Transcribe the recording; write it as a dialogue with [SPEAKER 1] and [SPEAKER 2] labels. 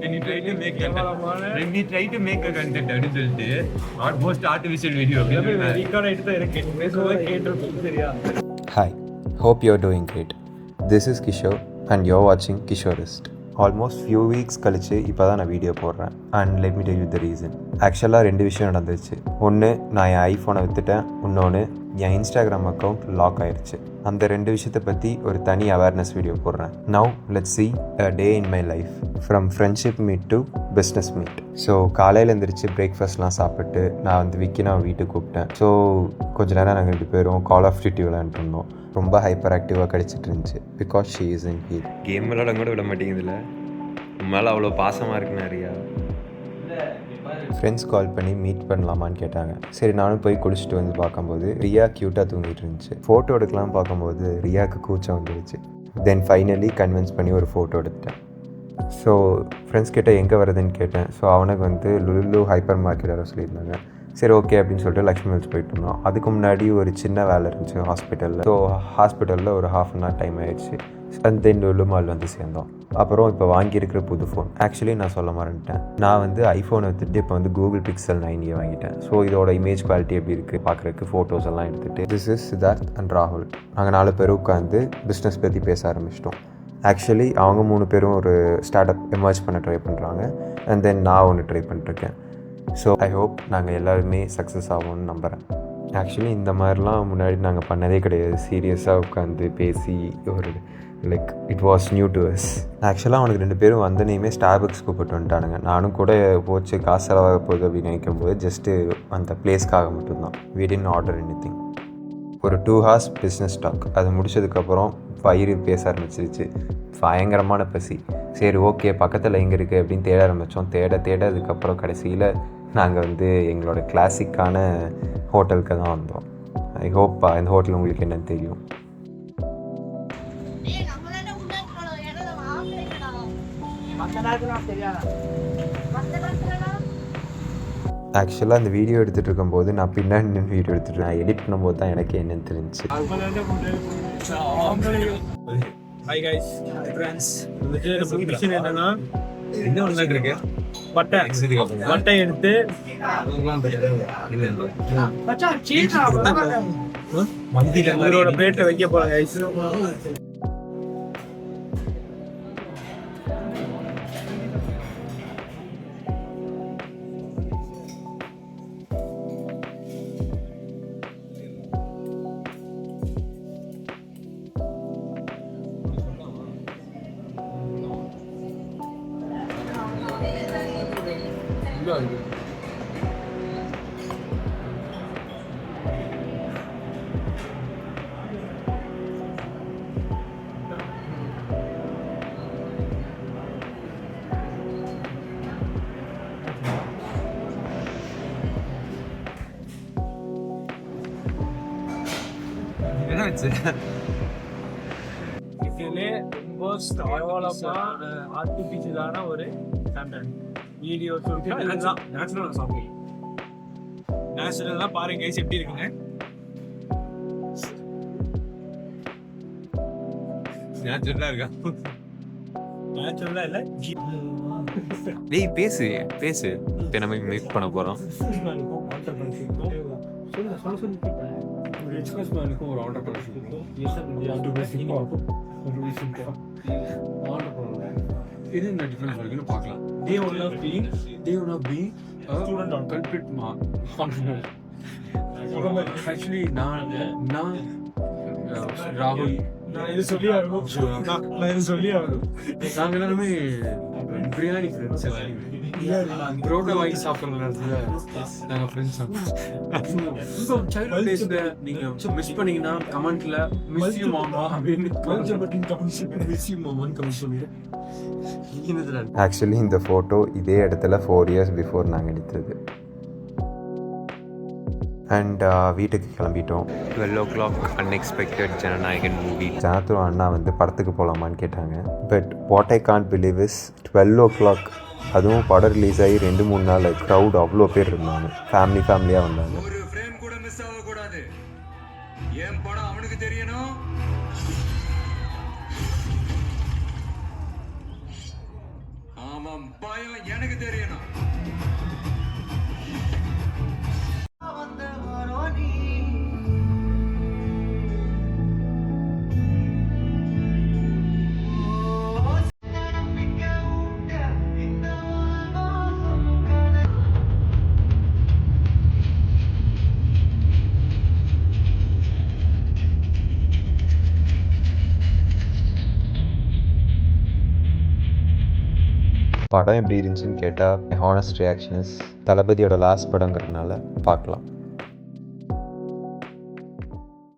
[SPEAKER 1] when you try to make a content அப்படின்னு சொல்லிட்டு almost artificial video
[SPEAKER 2] Hi, hope you're doing great. This is Kishore and you're watching Kishorist. Almost few weeks கழிச்சு இப்போ தான் நான் video போடுறேன். And let me tell you the reason. ஆக்சுவலாக 2 விஷயம் நடந்துச்சு. ஒன்று, நான் என் ஐஃபோனை விற்றுட்டேன். இன்னொன்று, என் இன்ஸ்டாகிராம் அக்கௌண்ட் லாக் ஆயிடுச்சு. அந்த 2 விஷயத்தை பற்றி ஒரு தனி அவேர்னஸ் வீடியோ போடுறேன். Now let's see a day in my life from friendship meet to business meet. So காலையில் எழுந்திரிச்சு பிரேக்ஃபாஸ்ட்லாம் சாப்பிட்டு நான் வந்து விக்கினா வீட்டுக்கு கூப்பிட்டேன். ஸோ கொஞ்சம் நேரம் நாங்கள் 2 பேரும் கால் ஆஃப் டியூட்டி விளையாண்டுருந்தோம். ரொம்ப ஹைப்பர் ஆக்டிவாக கழிச்சிட்டு இருந்துச்சு. Because she is in heel. Game விளையாட கூட விட மாட்டேங்குதுல்ல. மேலே அவ்வளோ பாசமாக இருக்கு நிறையா. ஃப்ரெண்ட்ஸ் கால் பண்ணி மீட் பண்ணலாமான்னு கேட்டாங்க. சரி, நானும் போய் குளிச்சுட்டு வந்து பார்க்கும்போது ரியா க்யூட்டாக தூங்கிட்டு இருந்துச்சு. ஃபோட்டோ எடுக்கலாம் பார்க்கும்போது ரியாவுக்கு கூச்சம் வந்துடுச்சு. தென் ஃபைனலி கன்வின்ஸ் பண்ணி ஒரு ஃபோட்டோ எடுத்துட்டேன். ஸோ ஃப்ரெண்ட்ஸ் கிட்டே எங்கே வருதுன்னு கேட்டேன். ஸோ அவனுக்கு வந்து லுலு ஹைப்பர் மார்க்கெட் வர சொல்லியிருந்தாங்க. சரி, ஓகே அப்படின்னு சொல்லிட்டு லக்ஷ்மி ஹில்ஸ் போயிட்டு இருந்தோம். அதுக்கு முன்னாடி ஒரு சின்ன வேலை இருந்துச்சு ஹாஸ்பிட்டலில். ஸோ ஹாஸ்பிட்டலில் ஒரு 1/2 hour டைம் ஆகிடுச்சு. அண்ட் தென் லுலு மால் வந்து சேர்ந்தோம். அப்புறம் இப்போ வாங்கியிருக்கிற புது ஃபோன். ஆக்சுவலி நான் சொல்ல மறந்துட்டேன், நான் வந்து ஐஃபோன் எடுத்துகிட்டு இப்போ வந்து கூகுள் Pixel 9a வாங்கிட்டேன். ஸோ இதோட இமேஜ் குவாலிட்டி எப்படி இருக்குது பார்க்குறதுக்கு ஃபோட்டோஸ் எல்லாம் எடுத்துகிட்டு திஸ் இஸ் சித்தார்த் அண்ட் ராகுல். நாங்கள் 4 பேரும் உட்காந்து பிஸ்னஸ் பற்றி பேச ஆரம்பிச்சிட்டோம். ஆக்சுவலி அவங்க 3 பேரும் ஒரு ஸ்டார்ட் அப் எமர்ஜ் பண்ண ட்ரை பண்ணுறாங்க. அண்ட் தென் நான் ஒன்று ட்ரை பண்ணிட்டுருக்கேன். ஸோ ஐ ஹோப் நாங்கள் எல்லாருமே சக்ஸஸ் ஆகும்னு நம்புகிறேன். ஆக்சுவலி இந்த மாதிரிலாம் முன்னாடி நாங்கள் பண்ணதே கிடையாது. சீரியஸாக உட்காந்து பேசி ஒரு like it was new to us. ஆக்சுவலாக அவனுக்கு 2 பேரும் வந்தனையுமே ஸ்டார்பக்ஸ் கூப்பிட்டு வந்துட்டானுங்க. நானும் கூட போச்சு காசு செலவாக போகுது அப்படின்னு நினைக்கும் போது ஜஸ்ட்டு அந்த பிளேஸ்க்காக மட்டும்தான். we didn't order anything. ஒரு 2 hours பிஸ்னஸ் டாக். அது முடிச்சதுக்கப்புறம் வயிறு பேச ஆரம்பிச்சிருச்சு. பயங்கரமான பசி. சரி, ஓகே பக்கத்தில் எங்கே இருக்குது அப்படின்னு தேட ஆரம்பித்தோம். தேட அதுக்கப்புறம் கடைசியில் நாங்கள் வந்து எங்களோட கிளாசிக்கான ஹோட்டலுக்கு தான் வந்தோம். ஐ ஹோப் இந்த ஹோட்டல் உங்களுக்கு என்னன்னு தெரியும். ஆக்சுவலாக அந்த வீடியோ எடுத்துகிட்டு இருக்கும்போது நான் பின்னாடி நின்று வீடியோ எடுத்துகிட்டு நான் எடிட் பண்ணும்போது தான் எனக்கு என்னன்னு தெரிஞ்சிச்சு.
[SPEAKER 3] Hi guys, friends. விஷயம் என்னன்னா வட்டை எடுத்து உங்களோட பிளேட்டை வைக்க போறாங்க கைஸ். இதுலே ரொம்ப கேவலமா ஆர்டிஃபிஷியலான ஒரு கண்டென்ட் வீடியோ நேச்சுரலா பாருங்க கைஸ் எப்படி இருக்குங்க. நேச்சுரலா இருக்கா? நேச்சுரலா இல்ல.
[SPEAKER 1] டேய் பேசு இப்போ நம்ம மீட் பண்ண போகிறோம்.
[SPEAKER 3] ஒரு ஆர்டர் பண்ணிருக்கோம். இது என்ன டிஃபரன்ஸ் இருக்குன்னு பார்க்கலாம். They will not be a student on culprit functional. Actually நான் ராகுல் இது சொல்லி நாங்கள் எல்லாருமே பிரியாணி ஃப்ரெண்ட்ஸ். புரோட்டா வாங்கி சாப்பிட்ற நேரத்தில் நாங்கள் ஃப்ரெண்ட்ஸ். சைல்டு டேஸில் நீங்கள் மிஸ் பண்ணீங்கன்னா கமெண்ட்டில் மிஸ் யூ மாமா அப்படின்னு
[SPEAKER 2] ஆக்சுவலி இந்த ஃபோட்டோ இதே இடத்துல 4 years பிஃபோர் நாங்கள் எடுத்தது. அண்ட் வீட்டுக்கு கிளம்பிட்டோம்.
[SPEAKER 1] 12 o'clock அன்எக்ஸ்பெக்டட் ஜனநாயகன் மூவி.
[SPEAKER 2] ஜனத்துவ அண்ணா வந்து படத்துக்கு போகலாமான்னு கேட்டாங்க. But what I can't believe is 12 o'clock, அதுவும் படம் ரிலீஸ் ஆகி 2-3 நாள் க்ரௌட் அவ்வளோ பேர் இருந்தாங்க. ஃபேமிலியாக வந்தாங்க.
[SPEAKER 4] ஒரு ஃப்ரேம் கூட மிஸ் ஆகக்கூடாது. என் படம் அவனுக்கு தெரியணும். ஆமா, அவன் பயம் எனக்கு தெரியணும்.
[SPEAKER 2] படம் எப்படி இருந்துச்சுன்னு கேட்டால் ஹானஸ்ட் ரியாக்ஷன்ஸ் தளபதியோட லாஸ்ட் படங்கிறதுனால பார்க்கலாம்.